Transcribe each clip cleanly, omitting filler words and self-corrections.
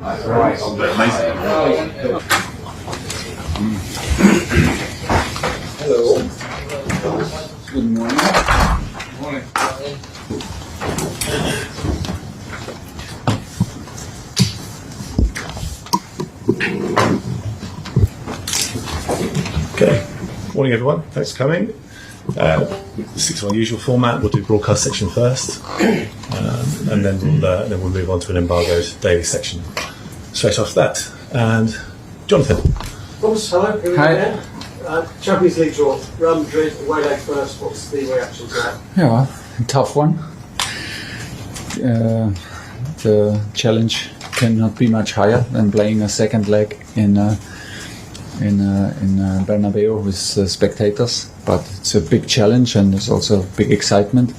Right. Amazing. Hello. Good morning. Morning. Okay. Morning, everyone. Thanks for coming. Stick to our usual format. We'll do broadcast section first, and then we'll move on to an embargoed daily section straight after that. And Jonathan. Thomas, hello. Here we Hi. go again. Champions League draw. Real Madrid away leg first. What's the reaction to that? Yeah, a tough one. The challenge cannot be much higher than playing a second leg in Bernabeu with spectators, but it's a big challenge and there's also big excitement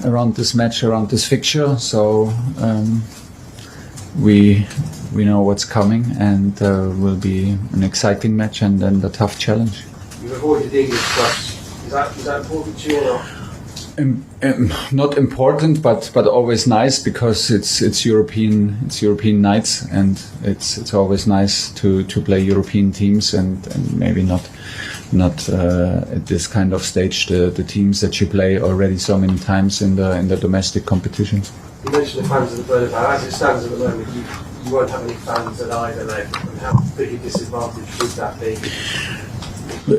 around this match, around this fixture. So we know what's coming, and will be an exciting match and then the tough challenge. You've avoided the English clubs. Is that important to you or not? Not important, but always nice, because it's European nights, and it's always nice to play European teams, and maybe not at this kind of stage the teams that you play already so many times in the domestic competition. You mentioned the fans of the Bernabeu. As it stands at the moment, you won't have any fans at either leg. And how big a disadvantage would that be?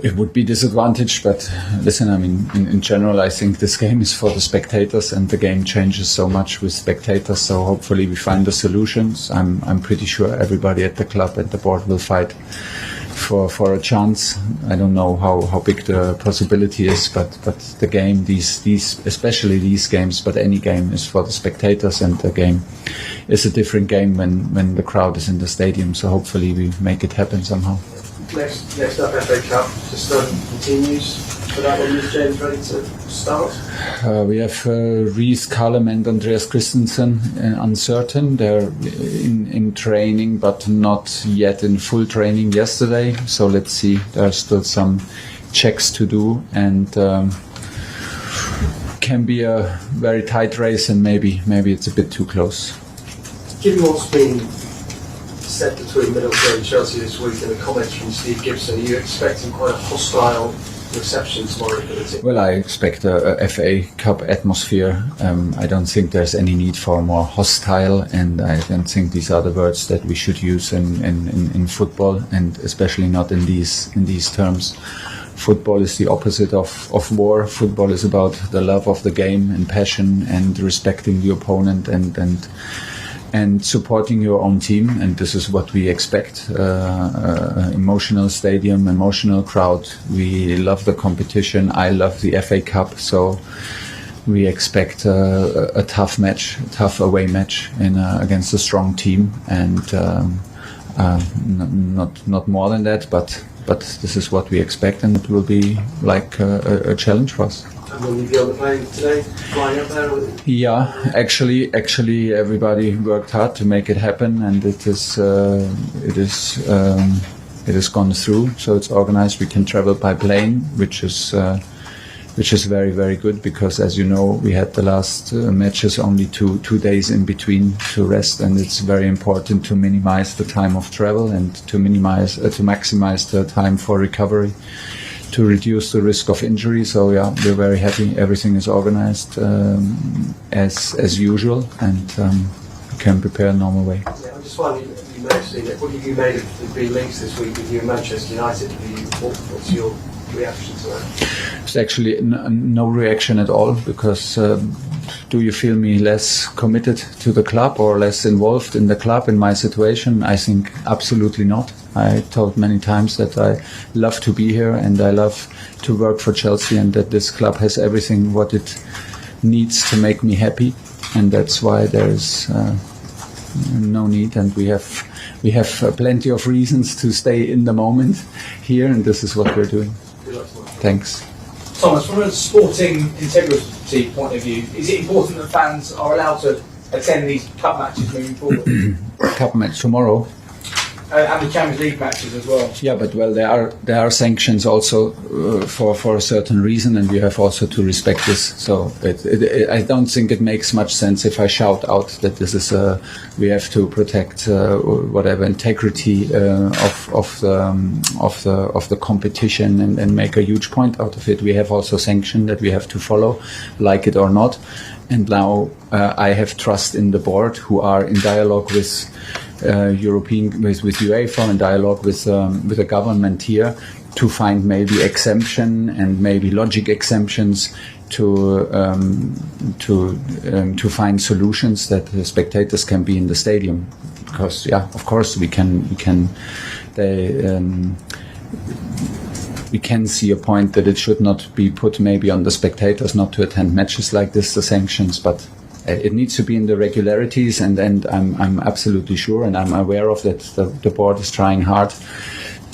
It would be disadvantaged, but listen, I mean, in general, I think this game is for the spectators, and the game changes so much with spectators. So hopefully we find the solutions. I'm pretty sure everybody at the club and the board will fight for a chance. I don't know how big the possibility is, but the game, these especially these games, but any game is for the spectators, and the game is a different game when the crowd is in the stadium. So hopefully we make it happen somehow. Next up, FA Cup. The study continues. For that one, is James ready to start? We have Rees, Callum and Andreas Christensen uncertain. They're in training, but not yet in full training yesterday. So let's see. There are still some checks to do, and can be a very tight race, and maybe it's a bit too close. Given what's been said between Middlesbrough and Chelsea this week, and the comments from Steve Gibson, are you expecting quite a hostile reception tomorrow for the team? Well, I expect a FA Cup atmosphere. I don't think there's any need for more hostile, and I don't think these are the words that we should use in football, and especially not in these terms. Football is the opposite of war. Football is about the love of the game and passion and respecting the opponent and supporting your own team, and this is what we expect. Emotional stadium, emotional crowd. We love the competition. I love the FA Cup, so we expect a tough match, a tough away match against a strong team, and not more than that, but this is what we expect, and it will be like a challenge for us. And will you be on the plane today, flying up there? Yeah, actually, everybody worked hard to make it happen, and it has gone through. So it's organized. We can travel by plane, which is very, very good, because, as you know, we had the last matches only two days in between to rest, and it's very important to minimize the time of travel and to maximize the time for recovery, to reduce the risk of injury. So yeah, we're very happy. Everything is organized as usual, and we can prepare in a normal way. Yeah, I'm just wondering, you may have seen it. What have you made of the big links this week with you and Manchester United? What's your reaction to that? It's actually no reaction at all, because do you feel me less committed to the club or less involved in the club in my situation? I think absolutely not. I told many times that I love to be here and I love to work for Chelsea, and that this club has everything what it needs to make me happy, and that's why there is no need, and we have plenty of reasons to stay in the moment here, and this is what we're doing. Thanks. Thomas, from a sporting integrity point of view, is it important that fans are allowed to attend these cup matches moving forward? Cup match tomorrow. and the Champions League matches as well. Yeah, but well, there are sanctions also for a certain reason, and we have also to respect this. So I don't think it makes much sense if I shout out that this is we have to protect whatever integrity of the competition and make a huge point out of it. We have also sanction that we have to follow, like it or not. And now I have trust in the board, who are in dialogue with with UEFA, in dialogue with the government here, to find maybe exemption and maybe logic exemptions to find solutions that the spectators can be in the stadium. Because of course we can see a point that it should not be put maybe on the spectators not to attend matches like this, the sanctions, but it needs to be in the regularities, and I'm absolutely sure, and I'm aware of that the board is trying hard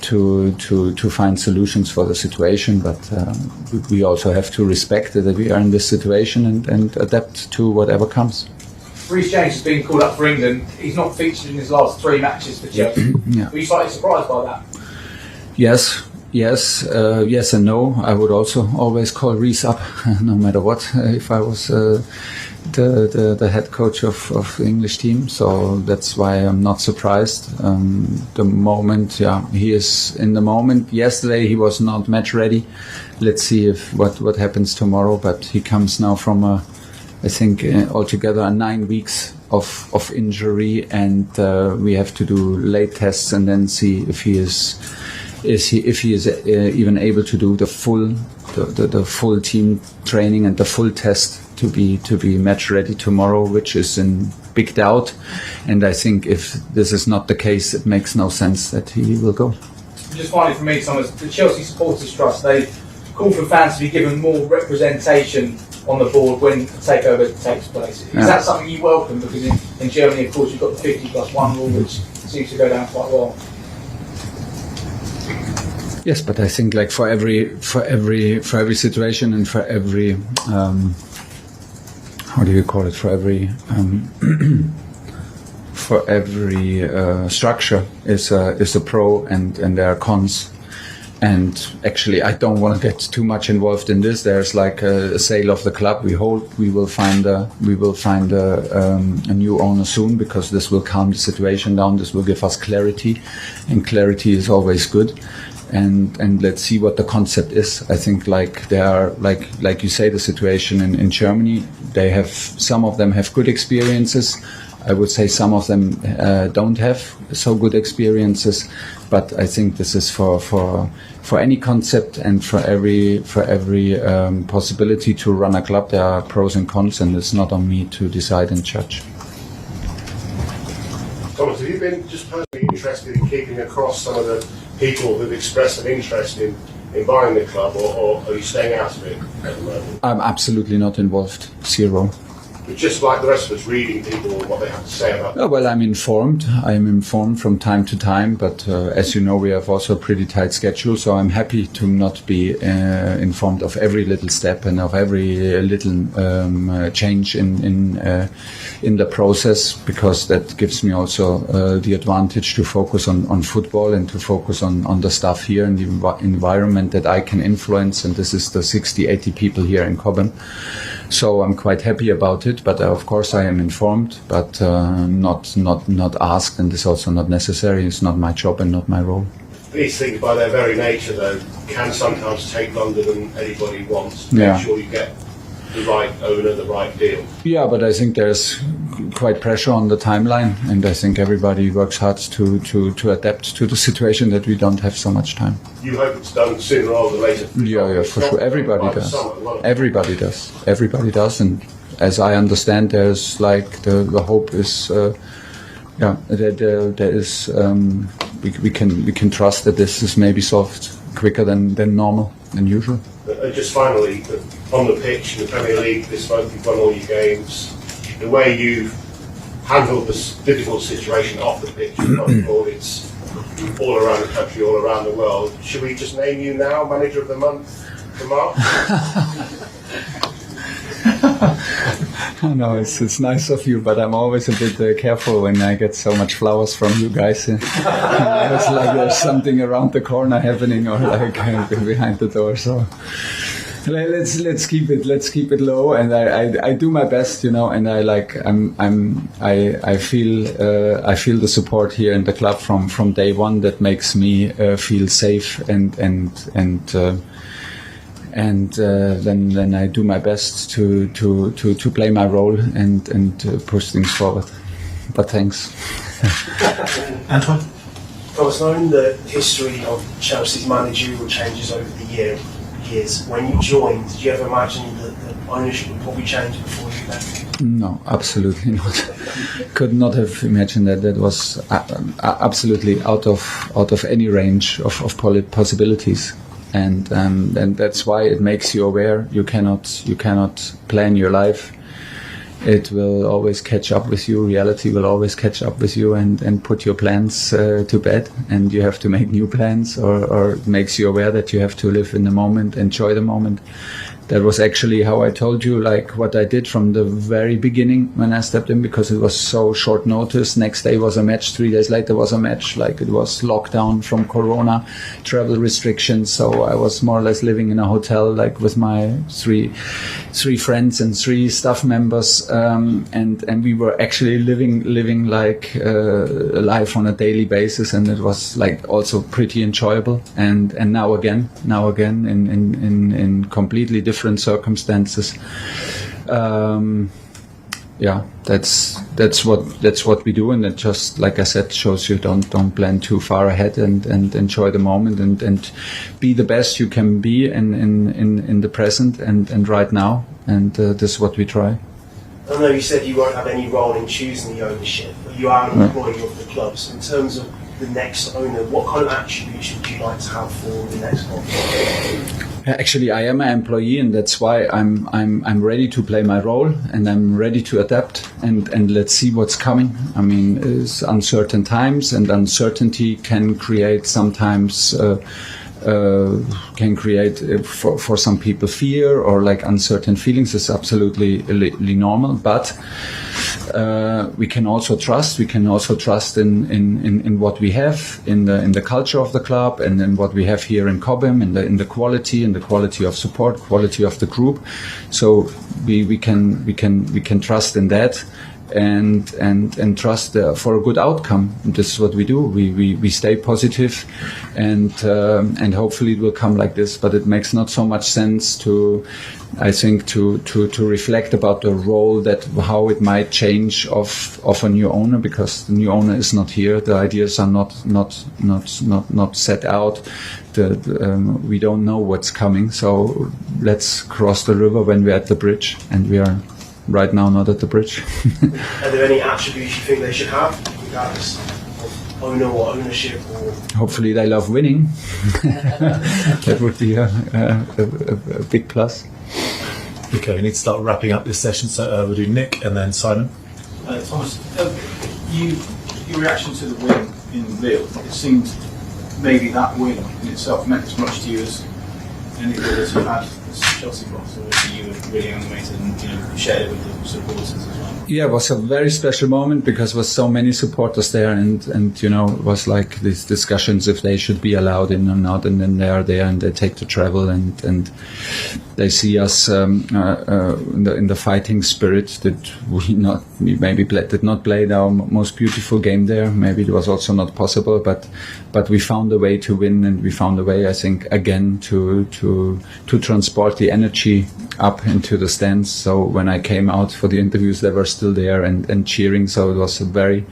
to find solutions for the situation, but we also have to respect that we are in this situation and adapt to whatever comes. Reece James has been called up for England. He's not featured in his last 3 matches for Chelsea. Yeah. Were you slightly surprised by that? Yes and no. I would also always call Reece up, no matter what, if I was the head coach of the English team. So that's why I'm not surprised. The moment, he is in the moment. Yesterday he was not match ready. Let's see what happens tomorrow. But he comes now from I think altogether 9 weeks of injury, and we have to do late tests and then see if he is even able to do the full team training and the full test to be match ready tomorrow, which is in big doubt. And I think if this is not the case, it makes no sense that he will go. Just finally for me, Thomas, the Chelsea Supporters Trust, they call for fans to be given more representation on the board when the takeover takes place. Is that something you welcome? Because in Germany, of course, you've got the 50+1 rule, which seems to go down quite well. Yes, but I think like for every situation and for every how do you call it? For every structure is a pro and there are cons. And actually, I don't want to get too much involved in this. There's like a sale of the club. We hope we will find a new owner soon, because this will calm the situation down. This will give us clarity, and clarity is always good. And let's see what the concept is. I think like there are like you say, the situation in Germany. Some of them have good experiences. I would say some of them don't have so good experiences, but I think this is for any concept and for every possibility to run a club. There are pros and cons, and it's not on me to decide and judge. Thomas, have you been just personally interested in keeping across some of the people who've expressed an interest in buying the club, or are you staying out of it at the moment? I'm absolutely not involved. Zero. But just like the rest of us, reading people, what they have to say about it. Oh, well, I'm informed. I'm informed from time to time, but as you know, we have also a pretty tight schedule, so I'm happy to not be informed of every little step and of every little change in the process, because that gives me also the advantage to focus on football and to focus on the stuff here in the environment that I can influence, and this is the 60-80 people here in Cobham. So I'm quite happy about it, but of course I am informed, but not asked, and it's also not necessary. It's not my job and not my role. These things, by their very nature, though, can sometimes take longer than anybody wants to make sure you get the right owner, the right deal. Yeah, but I think there's quite pressure on the timeline, and I think everybody works hard to adapt to the situation that we don't have so much time. You hope it's done sooner rather than later? Yeah, for sure. Everybody does. Everybody does, and as I understand, there's like the hope is, there is we can trust that this is maybe solved quicker than normal, than usual. Just finally, on the pitch in the Premier League this month, you've won all your games. The way you've handled this difficult situation off the pitch, it's all around the country, all around the world. Should we just name you now Manager of the Month for March? I know it's nice of you, but I'm always a bit careful when I get so much flowers from you guys. It's like there's something around the corner happening, or like behind the door. So let's keep it low, and I do my best, and I feel the support here in the club from day one that makes me feel safe and then I do my best to play my role and push things forward. But thanks. Antoine? Thomas, knowing the history of Chelsea's managerial changes over the years, when you joined, did you ever imagine that the ownership would probably change before you left? No, absolutely not. Could not have imagined that. That was absolutely out of any range of possibilities. And that's why it makes you aware. You cannot plan your life. It will always catch up with you. Reality will always catch up with you and put your plans to bed. And you have to make new plans, or it makes you aware that you have to live in the moment, enjoy the moment. That was actually how I told you, like what I did from the very beginning when I stepped in, because it was so short notice. Next day was a match, 3 days later was a match. Like it was lockdown from Corona, travel restrictions. So I was more or less living in a hotel, like with my three friends and 3 staff members, and we were actually living like life on a daily basis, and it was like also pretty enjoyable. And now again in completely different circumstances. That's what we do, and it just, like I said, shows you don't plan too far ahead and enjoy the moment and be the best you can be in the present and right now, and this is what we try. I know you said you won't have any role in choosing the ownership, but you are an employee of the club. So in terms of the next owner, what kind of attributes would you like to have for the next one? Actually, I am an employee, and that's why I'm ready to play my role, and I'm ready to adapt, and let's see what's coming. I mean, it's uncertain times, and uncertainty can create sometimes for some people fear, or like uncertain feelings is absolutely normal. But we can also trust. We can also trust in what we have, in the culture of the club, and in what we have here in Cobham, in the quality of support, quality of the group. So we can trust in that. And trust for a good outcome. This is what we do. We stay positive, and hopefully it will come like this. But it makes not so much sense to reflect about the role, that how it might change of a new owner, because the new owner is not here. The ideas are not set out. We don't know what's coming. So let's cross the river when we're at the bridge, and we are right now not at the bridge. Are there any attributes you think they should have, regardless of owner or ownership? Or hopefully they love winning. That would be a big plus. Okay, we need to start wrapping up this session, so we'll do Nick and then Simon. Thomas, your reaction to the win in Real, it seemed maybe that win in itself meant as much to you as any of the others you had as Chelsea boss, or you were really animated and shared it with the supporters as well? Yeah, it was a very special moment, because there were so many supporters there, and it was like these discussions if they should be allowed in or not, and then they are there and they take the travel and they see us in the fighting spirit that we maybe did not play our most beautiful game there. Maybe it was also not possible, but we found a way to win, and we found a way, I think, again to transport the energy up into the stands. So when I came out for the interviews, they were still there and cheering. So it was a very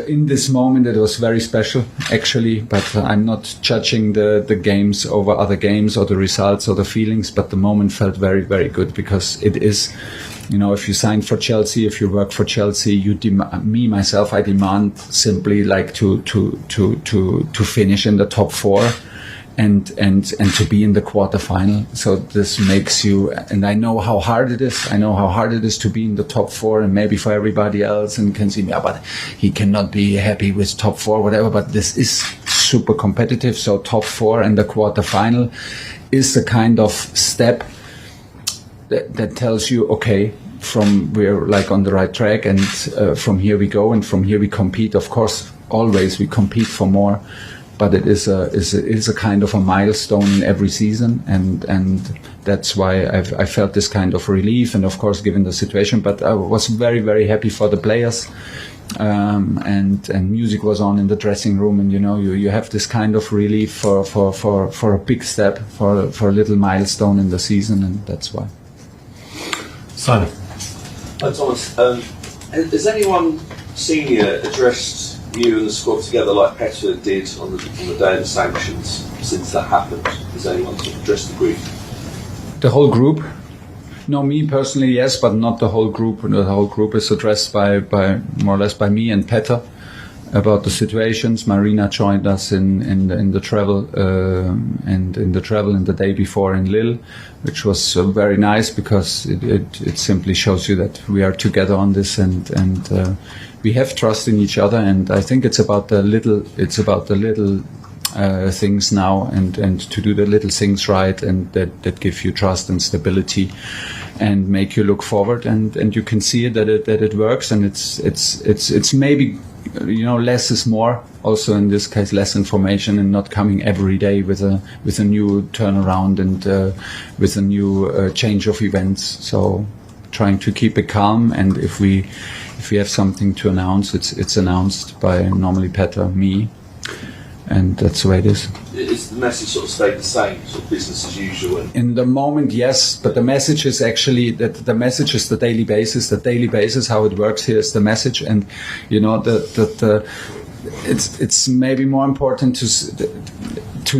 in this moment it was very special, actually. But I'm not judging the games over other games or the results or the feelings, but the moment felt very, very good, because it is, if you sign for Chelsea, if you work for Chelsea, I demand simply like to finish in the top 4 and to be in the quarterfinal. So this makes you, and I know how hard it is. I know how hard it is to be in the top 4, and maybe for everybody else, and can see, but he cannot be happy with top 4, whatever. But this is super competitive. So top 4 and the quarterfinal is the kind of step that tells you, okay, we're like on the right track, and from here we go, and from here we compete. Of course, always we compete for more, but it is a kind of a milestone in every season, and that's why I felt this kind of relief, and of course given the situation. But I was very, very happy for the players. And music was on in the dressing room, and you have this kind of relief for a big step, for a little milestone in the season, and that's why. Simon. Hi Thomas, has anyone senior addressed you and the squad together like Petter did on the day of the sanctions since that happened? Has anyone sort of addressed the group? The whole group? No, me personally, yes, but not the whole group. The whole group is addressed by more or less by me and Petter about the situations. Marina joined us in the travel and in the travel in the day before in Lille, which was very nice because it simply shows you that we are together on this, and we have trust in each other. And I think it's about the little things now, and to do the little things right, and that give you trust and stability and make you look forward, and you can see it that it works, and it's maybe less is more, also in this case less information, and not coming every day with a new turnaround and with a new change of events. So trying to keep it calm, and if we have something to announce, it's announced by normally Petter, me, and that's the way it is. Is the message sort of stayed the same, sort of business as usual? In the moment, yes, but the message is actually that the message is the daily basis. The daily basis, how it works here, is the message, and it's maybe more important to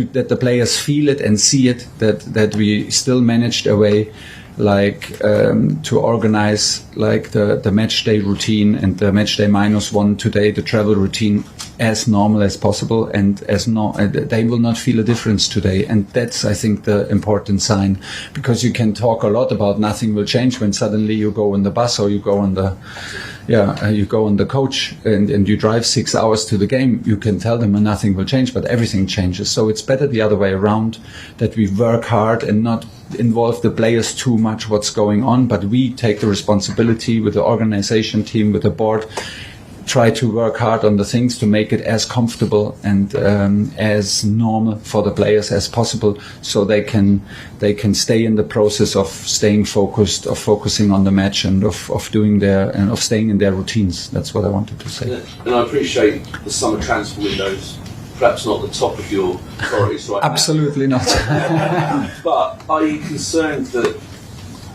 that the players feel it and see it, that we still managed a way to organize the match day routine and the match day -1 today, the travel routine, as normal as possible, and they will not feel a difference today. And that's, I think, the important sign, because you can talk a lot about nothing will change when suddenly you go on the bus or you go on the coach and you drive 6 hours to the game. You can tell them nothing will change, but everything changes. So it's better the other way around, that we work hard and not involve the players too much what's going on, but we take the responsibility with the organization team, with the board, try to work hard on the things to make it as comfortable and as normal for the players as possible, so they can stay in the process of staying focused, of focusing on the match, and of staying in their routines. That's what I wanted to say. And I appreciate the summer transfer windows, perhaps not the top of your priorities right Absolutely now. not. But are you concerned that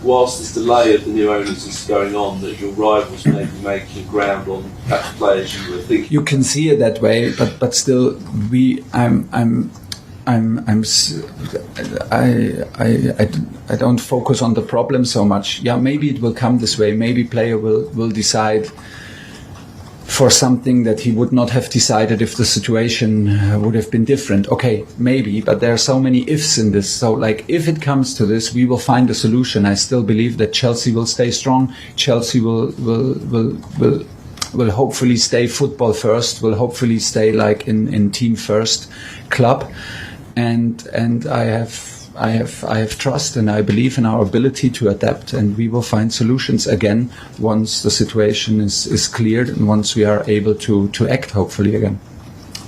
whilst this delay of the new owners is going on, that your rivals may be making ground on perhaps players you were thinking? You can see it that way, but still, I don't focus on the problem so much. Yeah, maybe it will come this way. Maybe player will decide for something that he would not have decided if the situation would have been different. Okay, maybe, but there are so many ifs in this. So, if it comes to this, we will find a solution. I still believe that Chelsea will stay strong. Chelsea will hopefully stay football first. Will hopefully stay in team first club. And I have trust, and I believe in our ability to adapt, and we will find solutions again once the situation is cleared and once we are able to act, hopefully, again.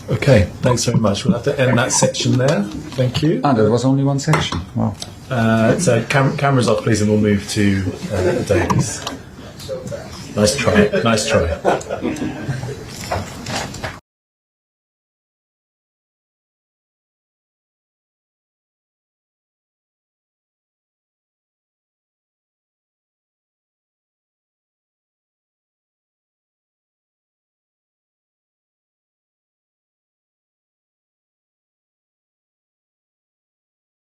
Okay, thanks very much. We'll have to end that section there. Thank you. There was only one section. Wow. So cameras off, please, and we'll move to Davies. Nice try.